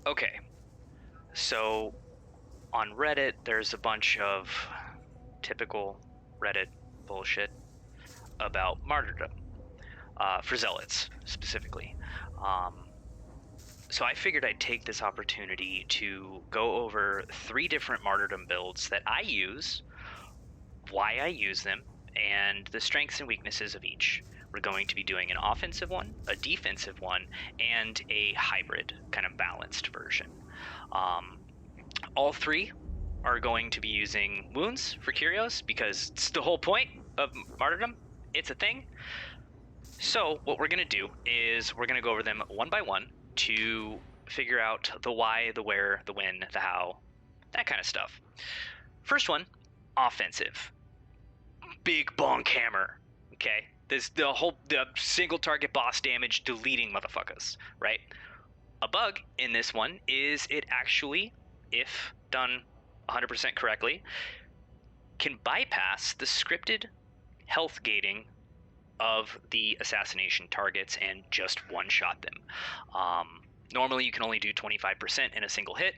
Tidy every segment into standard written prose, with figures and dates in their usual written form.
Okay, so on Reddit, there's a bunch of typical Reddit bullshit about martyrdom, for zealots specifically. So I figured I'd take this opportunity to go over 3 different martyrdom builds that I use, why I use them, and the strengths and weaknesses of each. We're going to be doing an offensive one, a defensive one, and a hybrid, kind of balanced version. All 3 are going to be using wounds for Kyrios because it's the whole point of martyrdom. It's a thing. So what we're going to do is we're going to go over them one by one to figure out the why, the where, the when, the how, that kind of stuff. First one, offensive. Big bonk hammer. Okay? The single target boss damage deleting motherfuckers, right? A bug in this one is it actually, if done 100% correctly, can bypass the scripted health gating of the assassination targets and just one-shot them. Normally you can only do 25% in a single hit,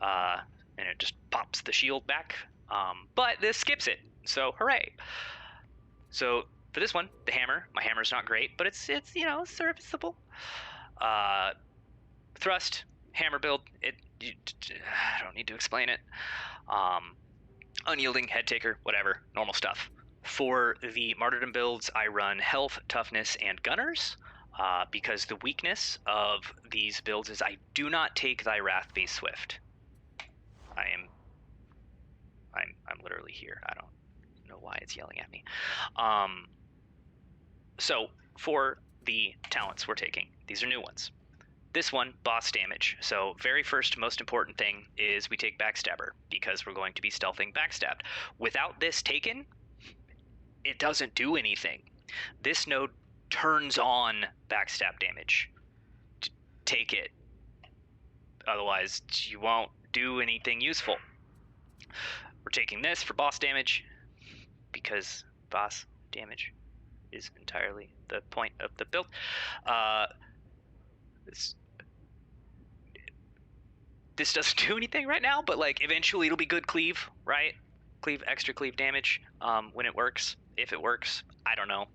and it just pops the shield back, but this skips it, so hooray. So for this one, the hammer, my hammer's not great, but it's serviceable. Thrust, hammer build, I don't need to explain it. Unyielding, head taker, whatever, normal stuff. For the martyrdom builds, I run health, toughness, and gunners, because the weakness of these builds is I do not take thy wrath be swift. I'm literally here. I don't know why it's yelling at me. So for the talents we're taking, these are new ones. This one, boss damage. So very first most important thing is we take Backstabber because we're going to be stealthing Backstabbed. Without this taken, it doesn't do anything. This node turns on backstab damage. Take it. Otherwise, you won't do anything useful. We're taking this for boss damage because boss damage is entirely the point of the build. This doesn't do anything right now, but like eventually it'll be good cleave, right? Extra cleave damage when it works. If it works, I don't know.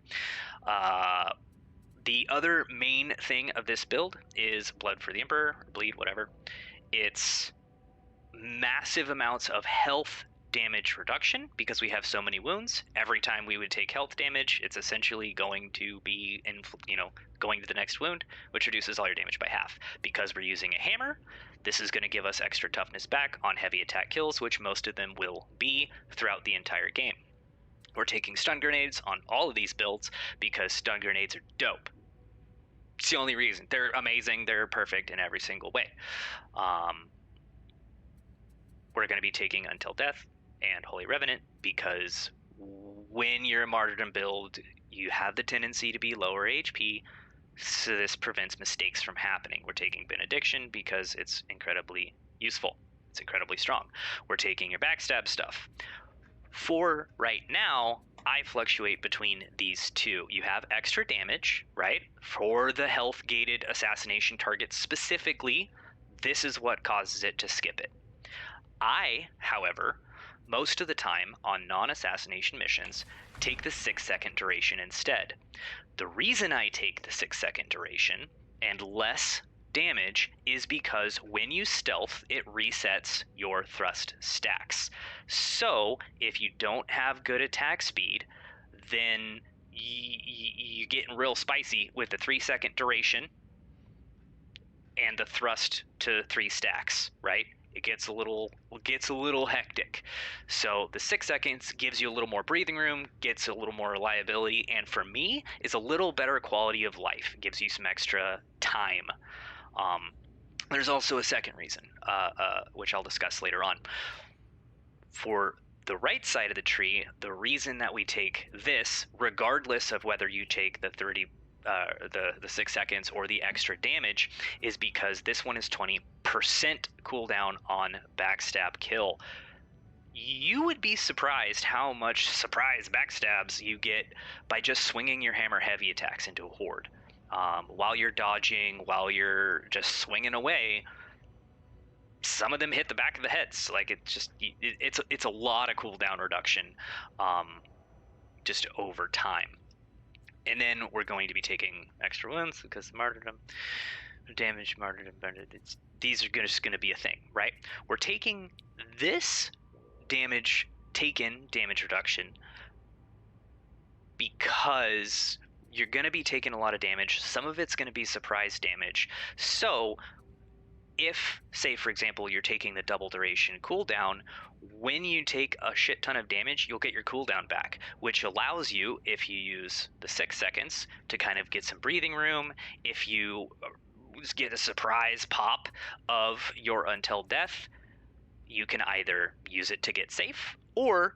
The other main thing of this build is Blood for the Emperor, bleed, whatever. It's massive amounts of health damage reduction because we have so many wounds. Every time we would take health damage, it's essentially going to be going to the next wound, which reduces all your damage by half. Because we're using a hammer, this is going to give us extra toughness back on heavy attack kills, which most of them will be throughout the entire game. We're taking stun grenades on all of these builds because stun grenades are dope. It's the only reason. They're amazing. They're perfect in every single way. We're going to be taking Until Death and Holy Revenant because when you're a martyrdom build, you have the tendency to be lower HP, so this prevents mistakes from happening. We're taking Benediction because it's incredibly useful. It's incredibly strong. We're taking your backstab stuff. For right now, I fluctuate between these two. You have extra damage, right? For the health-gated assassination targets specifically, this is what causes it to skip it. I, however, most of the time on non-assassination missions, take the 6-second duration instead. The reason I take the 6-second duration and less damage is because when you stealth, it resets your thrust stacks. So if you don't have good attack speed, then you getting real spicy with the 3-second duration and the thrust to 3 stacks, right? It gets a little hectic. So the 6 seconds gives you a little more breathing room, gets a little more reliability, and for me is a little better quality of life. It gives you some extra time. There's also a second reason, which I'll discuss later on. For the right side of the tree, the reason that we take this, regardless of whether you take the 6 seconds or the extra damage, is because this one is 20% cooldown on backstab kill. You would be surprised how much surprise backstabs you get by just swinging your hammer heavy attacks into a horde. While you're dodging, while you're just swinging away, some of them hit the back of the heads. Like it's a lot of cooldown reduction, just over time. And then we're going to be taking extra wounds because martyrdom, damage, martyrdom. These are just going to be a thing, right? We're taking this damage reduction because you're going to be taking a lot of damage. Some of it's going to be surprise damage. So if, say, for example, you're taking the double duration cooldown, when you take a shit ton of damage, you'll get your cooldown back, which allows you, if you use the 6 seconds, to kind of get some breathing room. If you get a surprise pop of your Until Death, you can either use it to get safe, or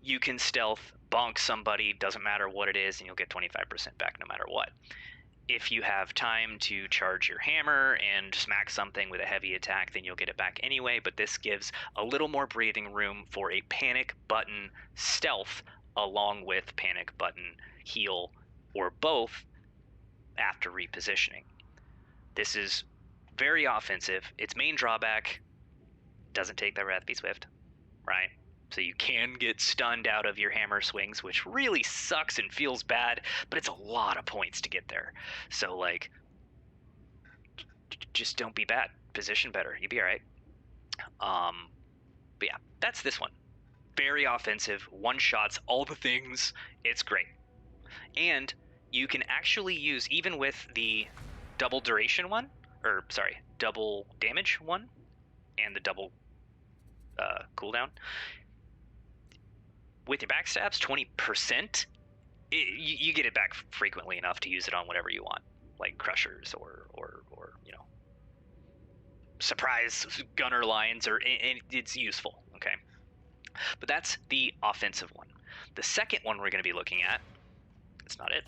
you can stealth bonk somebody, doesn't matter what it is, and you'll get 25% back no matter what. If you have time to charge your hammer and smack something with a heavy attack, then you'll get it back anyway, but this gives a little more breathing room for a panic button stealth along with panic button heal, or both, after repositioning. This is very offensive. Its main drawback, doesn't take that Wrath Be Swift, right? So you can get stunned out of your hammer swings, which really sucks and feels bad, but it's a lot of points to get there. So, like, just don't be bad. Position better. You'll be all right. But yeah, that's this one. Very offensive, one-shots, all the things. It's great. And you can actually use, even with the double duration one, or, sorry, double damage one, and the double cooldown, with your backstabs, 20%, you get it back frequently enough to use it on whatever you want, like crushers or surprise gunner lines, or it's useful. Okay, but that's the offensive one. The second one we're going to be looking at, that's not it.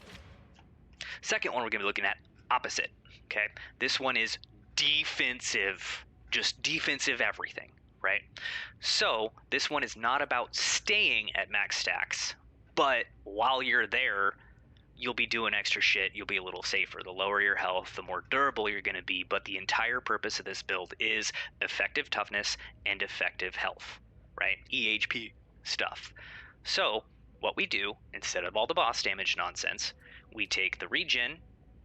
Second one we're going to be looking at, opposite. Okay, this one is defensive, just defensive everything. Right? So this one is not about staying at max stacks, but while you're there, you'll be doing extra shit. You'll be a little safer. The lower your health, the more durable you're going to be. But the entire purpose of this build is effective toughness and effective health, right? EHP stuff. So what we do, instead of all the boss damage nonsense, we take the regen.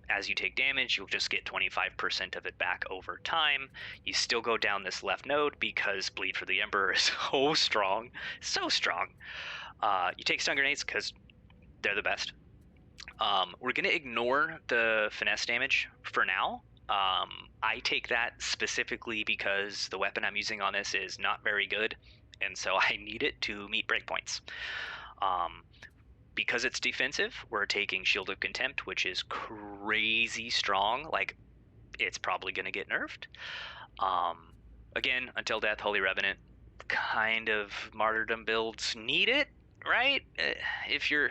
As you take damage, you'll just get 25% of it back over time. You still go down this left node because Bleed for the Emperor is so strong. So strong. You take stun grenades because they're the best. We're going to ignore the finesse damage for now. I take that specifically because the weapon I'm using on this is not very good, and so I need it to meet breakpoints. Because it's defensive, we're taking Shield of Contempt, which is crazy strong. Like, it's probably going to get nerfed. Again, Until Death, Holy Revenant, kind of martyrdom builds need it, right? If you're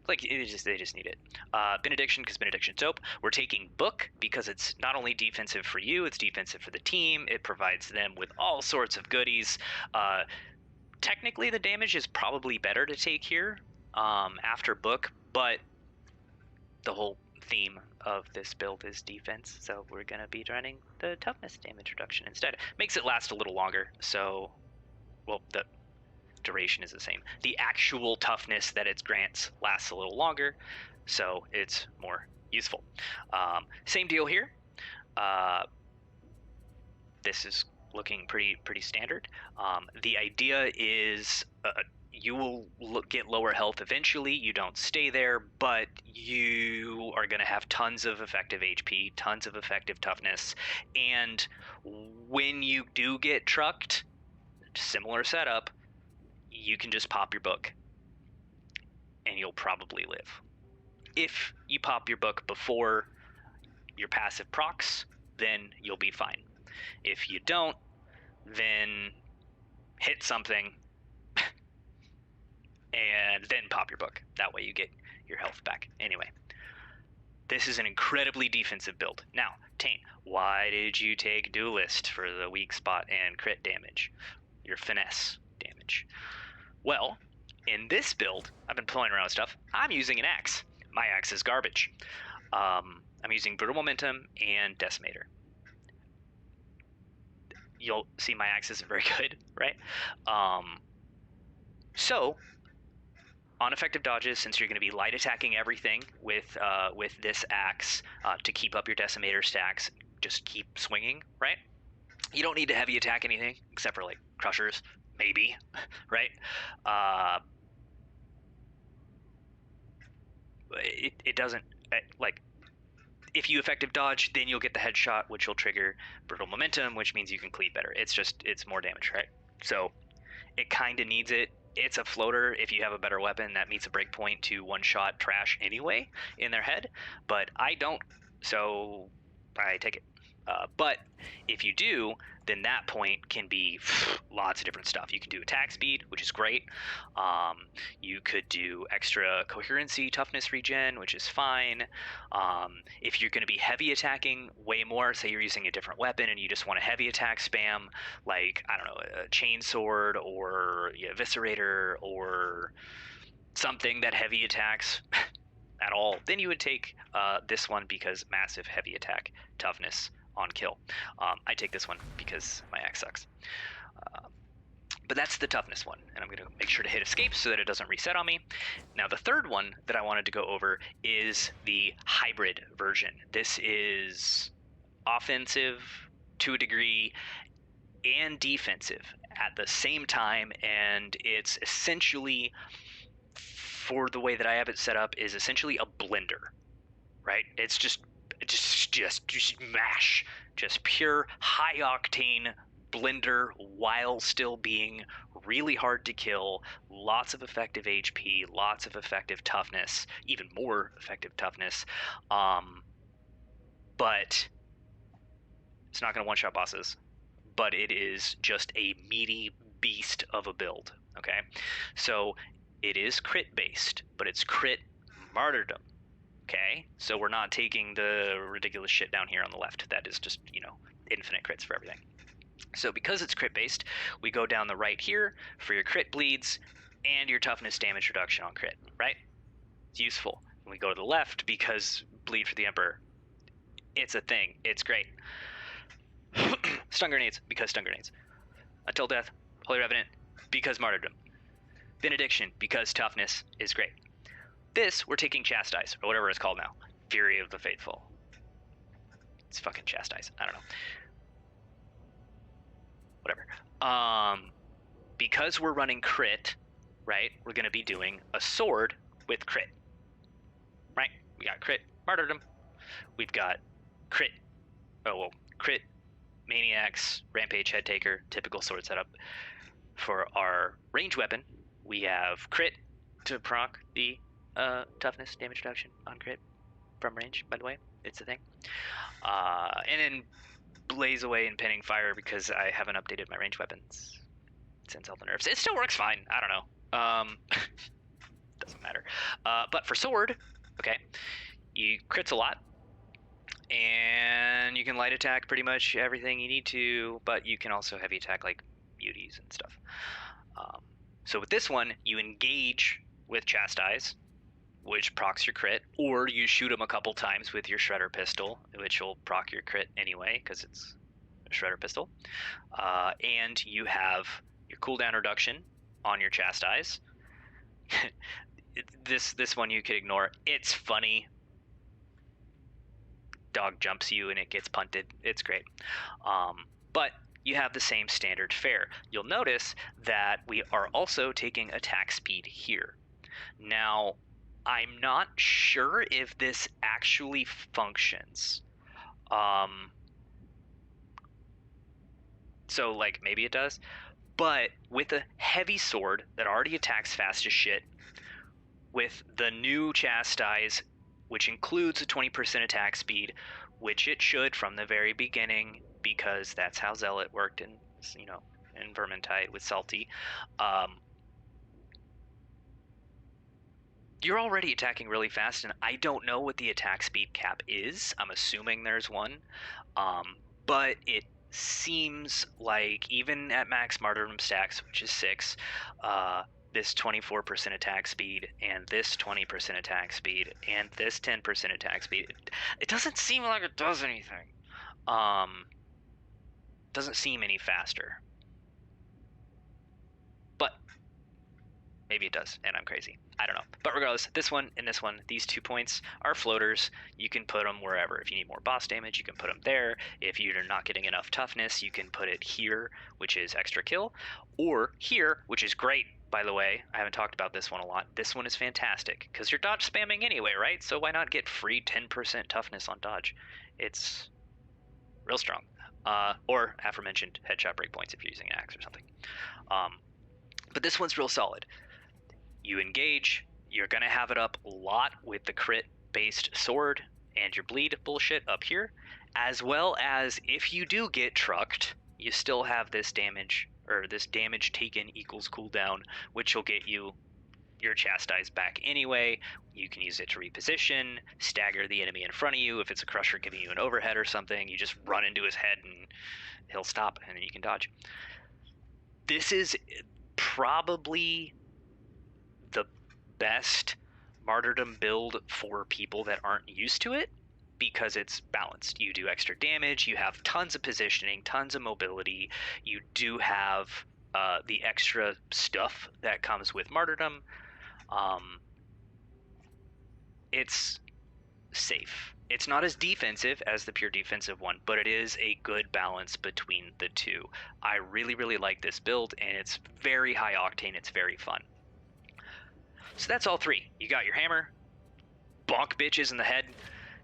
like, they just need it. Benediction, because Benediction Soap. We're taking Book because it's not only defensive for you, it's defensive for the team. It provides them with all sorts of goodies. Technically, the damage is probably better to take here after Book, but the whole theme of this build is defense, so we're going to be running the toughness damage reduction instead. Makes it last a little longer, so, well, the duration is the same. The actual toughness that it grants lasts a little longer, so it's more useful. Same deal here. This is looking pretty standard. The idea is you will get lower health eventually. You don't stay there, but you are going to have tons of effective HP, tons of effective toughness, and when you do get trucked, similar setup, you can just pop your Book, and you'll probably live. If you pop your Book before your passive procs, then you'll be fine. If you don't, then hit something and then pop your Book. That way you get your health back. Anyway, this is an incredibly defensive build. Now, Tane, why did you take Duelist for the weak spot and crit damage? Your finesse damage. Well, in this build, I've been playing around with stuff. I'm using an axe. My axe is garbage. I'm using Brutal Momentum and Decimator. you'll see my axe isn't very good, right? So on effective dodges, since you're going to be light attacking everything with this axe to keep up your decimator stacks, just keep swinging, right? You don't need to heavy attack anything except for like crushers, maybe, right? It doesn't like if you effective dodge, then you'll get the headshot, which will trigger brutal momentum, which means you can cleave better. It's more damage, right? So it kind of needs it. It's a floater. If you have a better weapon, that meets a breakpoint to one-shot trash anyway in their head. But I don't, so I take it. But if you do, then that point can be lots of different stuff. You can do attack speed, which is great. You could do extra coherency, toughness regen, which is fine. If you're going to be heavy attacking way more, say you're using a different weapon and you just want a heavy attack spam, like, I don't know, a chainsword or eviscerator or something that heavy attacks at all, then you would take this one because massive heavy attack toughness on kill. I take this one because my axe sucks. But that's the toughness one, and I'm going to make sure to hit escape so that it doesn't reset on me. Now the third one that I wanted to go over is the hybrid version. This is offensive to a degree and defensive at the same time, and it's essentially, for the way that I have it set up, is essentially a blender, right? It's just mash, just pure high octane blender while still being really hard to kill, lots of effective HP, lots of effective toughness, even more effective toughness, but it's not going to one-shot bosses, but it is just a meaty beast of a build, okay? So it is crit based, but it's crit martyrdom. Okay, so we're not taking the ridiculous shit down here on the left. That is just, infinite crits for everything. So because it's crit based, we go down the right here for your crit bleeds and your toughness damage reduction on crit, right? It's useful. And we go to the left because bleed for the Emperor. It's a thing. It's great. Stun grenades because stun grenades. Until death, Holy Revenant because martyrdom. Benediction because toughness is great. This, we're taking Chastise, or whatever it's called now. Fury of the Faithful. It's fucking Chastise. I don't know. Whatever. Because we're running crit, right, we're going to be doing a sword with crit. Right? We got crit martyrdom. We've got crit. Crit maniacs, rampage head taker, typical sword setup. For our range weapon, we have crit to proc the toughness damage reduction on crit from range, by the way. It's a thing. And then blaze away and pinning fire because I haven't updated my range weapons since all the nerfs. It still works fine. I don't know. Doesn't matter. But for sword, okay, you crits a lot. And you can light attack pretty much everything you need to, but you can also heavy attack like beauties and stuff. So with this one, you engage with Chastise, which procs your crit, or you shoot them a couple times with your Shredder Pistol, which will proc your crit anyway, because it's a Shredder Pistol. And you have your cooldown reduction on your Chastise. This one you could ignore. It's funny. Dog jumps you and it gets punted. It's great. But you have the same standard fare. You'll notice that we are also taking attack speed here. Now, I'm not sure if this actually functions. So, like, maybe it does. But with a heavy sword that already attacks fast as shit, with the new Chastise, which includes a 20% attack speed, which it should from the very beginning, because that's how Zealot worked in Vermintide with Salty. You're already attacking really fast, and I don't know what the attack speed cap is. I'm assuming there's one. But it seems like even at max martyrdom stacks, which is 6, this 24% attack speed and this 20% attack speed and this 10% attack speed, it doesn't seem like it does anything. doesn't seem any faster. But maybe it does, and I'm crazy. I don't know. But regardless, this one and this one, these 2 points are floaters. You can put them wherever. If you need more boss damage, you can put them there. If you're not getting enough toughness, you can put it here, which is extra kill, or here, which is great, by the way. I haven't talked about this one a lot. This one is fantastic, because you're dodge spamming anyway, right? So why not get free 10% toughness on dodge? It's real strong. Or aforementioned headshot breakpoints if you're using an axe or something. But this one's real solid. You engage, you're going to have it up a lot with the crit-based sword and your bleed bullshit up here, as well as if you do get trucked, you still have this damage, or this damage taken equals cooldown, which will get you your chastised back anyway. You can use it to reposition, stagger the enemy in front of you. If it's a crusher giving you an overhead or something, you just run into his head and he'll stop, and then you can dodge. This is probably the best martyrdom build for people that aren't used to it, because it's balanced. You do extra damage, you have tons of positioning, tons of mobility, you do have the extra stuff that comes with martyrdom. It's safe. It's not as defensive as the pure defensive one, but it is a good balance between the two. I really, really like this build, and it's very high octane. It's very fun. So that's all three. You got your hammer, bonk bitches in the head.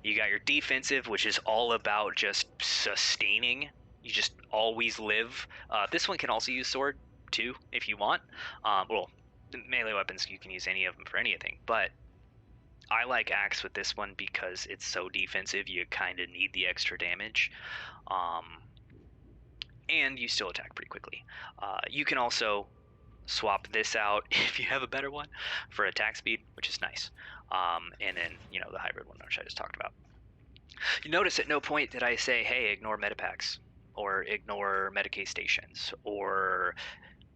You got your defensive, which is all about just sustaining. You just always live. This one can also use sword, too, if you want. Well, melee weapons, you can use any of them for anything, but I like axe with this one because it's so defensive. You kind of need the extra damage, and you still attack pretty quickly. You can also swap this out if you have a better one for attack speed, which is nice. And then, you know, the hybrid one, which I just talked about. You notice at no point did I say, hey, ignore metapacks, or ignore Medicaid stations, or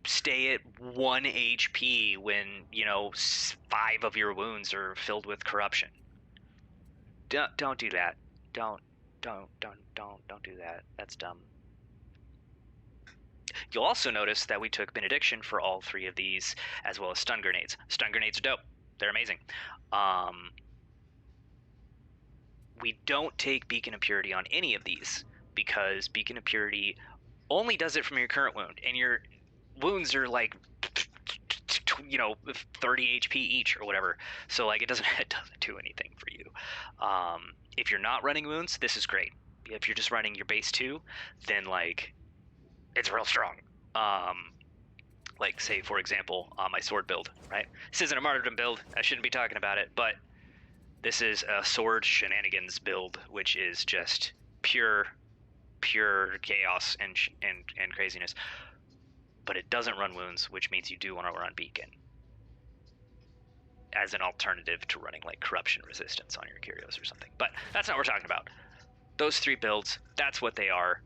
stay at 1 HP when, you know, 5 of your wounds are filled with corruption. Don't do that. Don't do that. That's dumb. You'll also notice that we took benediction for all 3 of these, as well as stun grenades. Stun grenades are dope. They're amazing. We don't take beacon of purity on any of these, because beacon of purity only does it from your current wound, and your wounds are like, you know, 30 HP each or whatever. So like it doesn't do anything for you. If you're not running wounds, this is great. If you're just running your base 2, then like it's real strong. Like say for example, my sword build, right? This isn't a martyrdom build. I shouldn't be talking about it, but this is a sword shenanigans build, which is just pure chaos and craziness. But it doesn't run wounds, which means you do want to run beacon as an alternative to running like corruption resistance on your curios or something. But that's not what we're talking about. Those 3 builds, that's what they are.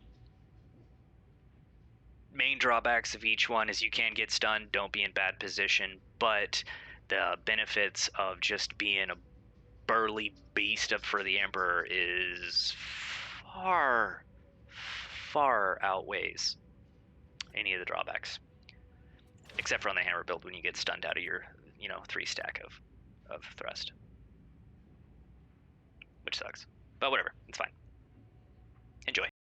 Main drawbacks of each one is you can get stunned, don't be in bad position, but the benefits of just being a burly beast up for the Emperor is far outweighs any of the drawbacks, except for on the hammer build when you get stunned out of your, you know, 3 stack of thrust, which sucks, but whatever, it's fine. Enjoy.